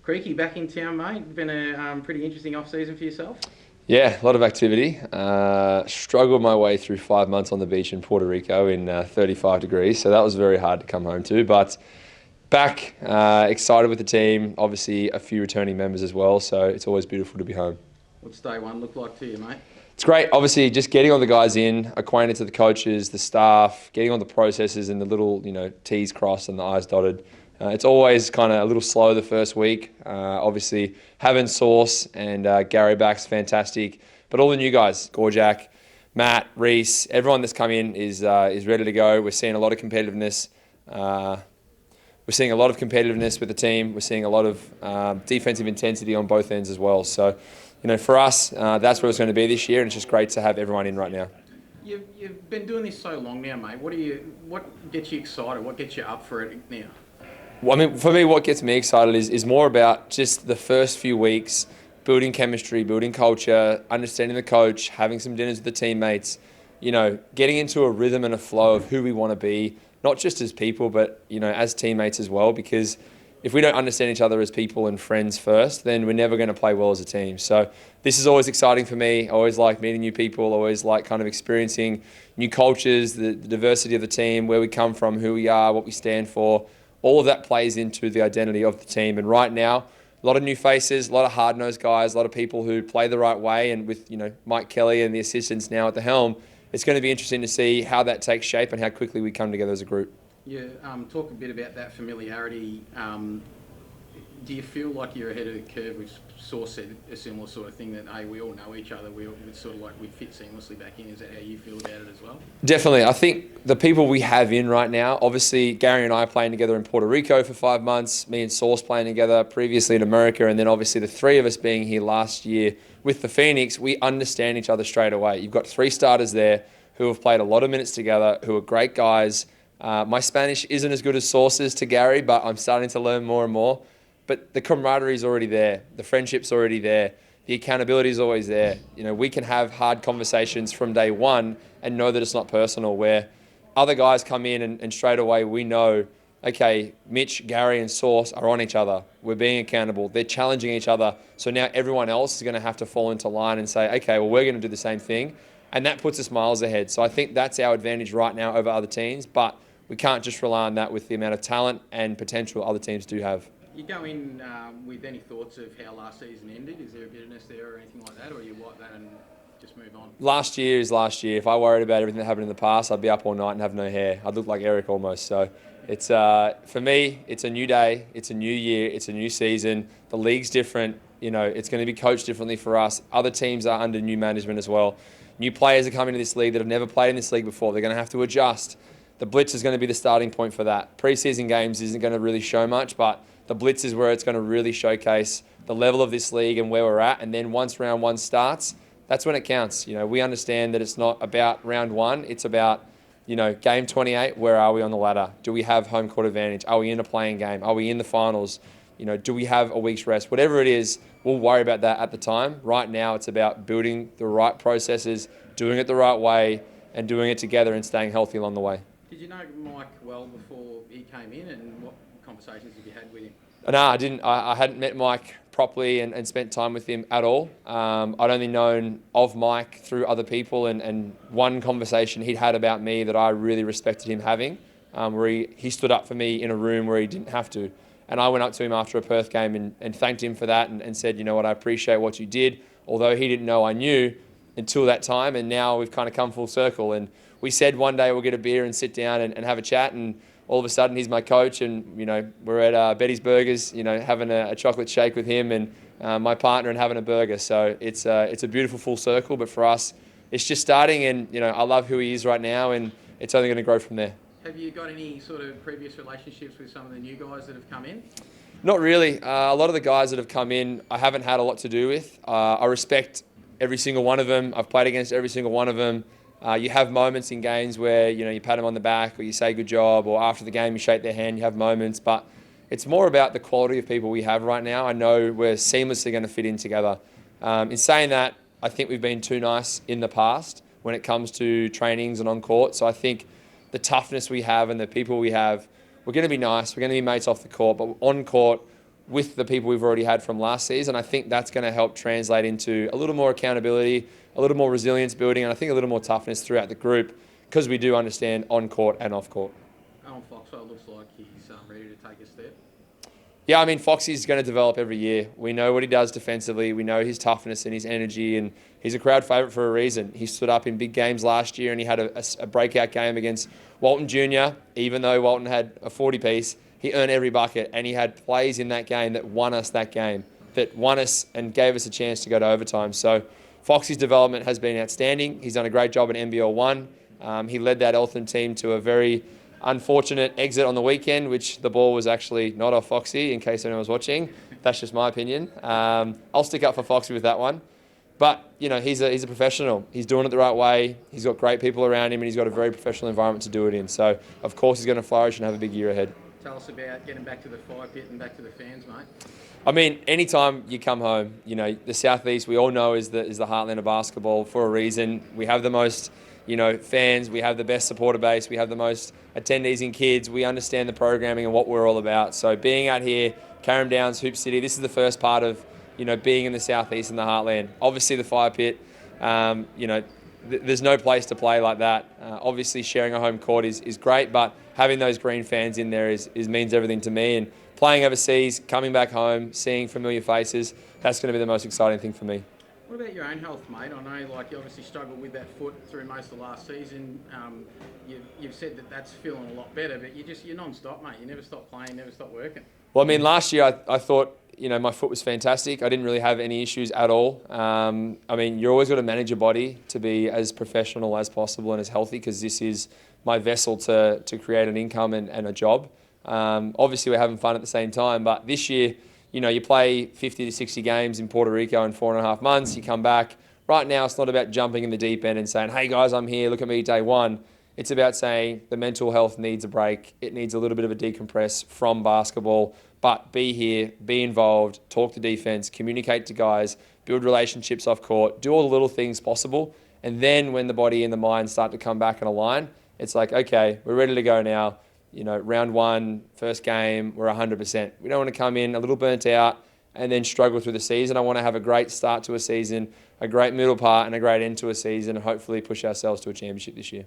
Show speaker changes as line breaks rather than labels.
Creaky, back in town, mate. Been a pretty interesting off-season for yourself.
Yeah, a lot of activity. Struggled my way through 5 months on the beach in Puerto Rico in 35 degrees, so that was very hard to come home to. But back, excited with the team. Obviously, a few returning members as well, so it's always beautiful to be home.
What's day one look like to you, mate?
It's great. Obviously, just getting all the guys in, acquainted to the coaches, the staff, getting all the processes and the little, T's crossed and the I's dotted. It's always kind of a little slow the first week. Obviously, having Sauce and Gary back's fantastic. But all the new guys, Gorjak, Matt, Reese, everyone that's come in is ready to go. We're seeing a lot of competitiveness. With the team. We're seeing a lot of defensive intensity on both ends as well. So, for us, that's where it's going to be this year, and it's just great to have everyone in right now.
You've been doing this so long now, mate. What gets you excited? What gets you up for it now?
Well, I mean, for me, what gets me excited is more about just the first few weeks, building chemistry, building culture, understanding the coach, having some dinners with the teammates, getting into a rhythm and a flow of who we want to be, not just as people, but, as teammates as well, because if we don't understand each other as people and friends first, then we're never going to play well as a team. So this is always exciting for me. I always like meeting new people, always like kind of experiencing new cultures, the diversity of the team, where we come from, who we are, what we stand for. All of that plays into the identity of the team. And right now, a lot of new faces, a lot of hard-nosed guys, a lot of people who play the right way. And with Mike Kelly and the assistants now at the helm, it's going to be interesting to see how that takes shape and how quickly we come together as a group.
Yeah, talk a bit about that familiarity. Do you feel like you're ahead of the curve? We've said a similar sort of thing that, hey, we all know each other. It's sort of like we fit seamlessly back in. Is that how you feel about it as well?
Definitely. I think the people we have in right now, obviously Gary and I playing together in Puerto Rico for 5 months, me and Sauce playing together previously in America, and then obviously the three of us being here last year with the Phoenix, we understand each other straight away. You've got three starters there who have played a lot of minutes together, who are great guys. My Spanish isn't as good as Sauce's to Gary, but I'm starting to learn more and more. But the camaraderie is already there. The friendship's already there. The accountability is always there. We can have hard conversations from day one and know that it's not personal, where other guys come in and straight away we know, okay, Mitch, Gary and Sauce are on each other. We're being accountable. They're challenging each other. So now everyone else is going to have to fall into line and say, okay, well, we're going to do the same thing. And that puts us miles ahead. So I think that's our advantage right now over other teams. But we can't just rely on that with the amount of talent and potential other teams do have.
You go in with any thoughts of how last season ended? Is there a bitterness there or anything like that, or you wipe that and just move on?
Last year is last year. If I worried about everything that happened in the past, I'd be up all night and have no hair. I'd look like Eric almost. So it's for me, it's a new day, it's a new year, it's a new season. The league's different. It's going to be coached differently for us. Other teams are under new management as well. New players are coming to this league that have never played in this league before. They're going to have to adjust. The Blitz is going to be the starting point for that. Preseason games isn't going to really show much, but the Blitz is where it's going to really showcase the level of this league and where we're at. And then once round one starts, that's when it counts. We understand that it's not about round one. It's about, game 28, where are we on the ladder? Do we have home court advantage? Are we in a playing game? Are we in the finals? Do we have a week's rest? Whatever it is, we'll worry about that at the time. Right now, it's about building the right processes, doing it the right way, and doing it together and staying healthy along the way.
Did you know Mike well before he came in, and what conversations have you had with him?
No, I didn't. I hadn't met Mike properly and spent time with him at all. I'd only known of Mike through other people and one conversation he'd had about me that I really respected him having, where he stood up for me in a room where he didn't have to. And I went up to him after a Perth game and thanked him for that and said, you know what, I appreciate what you did, although he didn't know I knew until that time, and now we've kind of come full circle. And we said one day we'll get a beer and sit down and have a chat, and all of a sudden he's my coach, and we're at Betty's Burgers, having a chocolate shake with him and my partner and having a burger. So it's a beautiful full circle, but for us it's just starting, and I love who he is right now, and it's only going to grow from there.
Have you got any sort of previous relationships with some of the new guys that have come in?
Not really. A lot of the guys that have come in I haven't had a lot to do with. I respect every single one of them. I've played against every single one of them. You have moments in games where you pat them on the back, or you say good job, or after the game you shake their hand. You have moments, but it's more about the quality of people we have right now. I know we're seamlessly going to fit in together. In saying that, I think we've been too nice in the past when it comes to trainings and on court. So I think the toughness we have and the people we have, we're going to be nice. We're going to be mates off the court, but on court, with the people we've already had from last season. I think that's going to help translate into a little more accountability, a little more resilience building, and I think a little more toughness throughout the group, because we do understand on court and off court.
Owen Foxwell looks like he's ready to take a step.
Yeah, I mean, Foxy's going to develop every year. We know what he does defensively. We know his toughness and his energy, and he's a crowd favourite for a reason. He stood up in big games last year, and he had a breakout game against Walton Jr. Even though Walton had a 40-piece, he earned every bucket, and he had plays in that game that won us that game, that won us and gave us a chance to go to overtime. So Foxy's development has been outstanding. He's done a great job at NBL 1. He led that Eltham team to a very unfortunate exit on the weekend, which the ball was actually not off Foxy, in case anyone was watching. That's just my opinion. I'll stick up for Foxy with that one. But, you know, he's a professional. He's doing it the right way. He's got great people around him, and he's got a very professional environment to do it in. So, of course, he's going to flourish and have a big year ahead.
Tell us about getting back to the fire pit and back to the fans, mate.
I mean, anytime you come home, you know, the South East, we all know is the heartland of basketball for a reason. We have the most, you know, fans. We have the best supporter base. We have the most attendees and kids. We understand the programming and what we're all about. So being out here, Carrum Downs, Hoop City, this is the first part of, you know, being in the South East and the heartland. Obviously the fire pit, you know, there's no place to play like that. Obviously sharing a home court is great, but having those green fans in there means everything to me. And playing overseas, coming back home, seeing familiar faces, that's going to be the most exciting thing for me.
What about your own health, mate? I know, like, you obviously struggled with that foot through most of last season. You've said that that's feeling a lot better, but you're non-stop, mate. You never stop playing, never stop working.
Well, I mean, last year I thought, you know, my foot was fantastic. I didn't really have any issues at all. I mean, you're always got to manage your body to be as professional as possible and as healthy, because this is my vessel to create an income and a job. Obviously, we're having fun at the same time, but this year, you know, you play 50 to 60 games in Puerto Rico in 4.5 months, you come back. Right now, it's not about jumping in the deep end and saying, hey guys, I'm here, look at me day one. It's about saying the mental health needs a break. It needs a little bit of a decompress from basketball, but be here, be involved, talk to defense, communicate to guys, build relationships off court, do all the little things possible. And then when the body and the mind start to come back and align, it's like, okay, we're ready to go now. You know, round one, first game, we're 100%. We don't want to come in a little burnt out and then struggle through the season. I want to have a great start to a season, a great middle part, and a great end to a season, and hopefully push ourselves to a championship this year.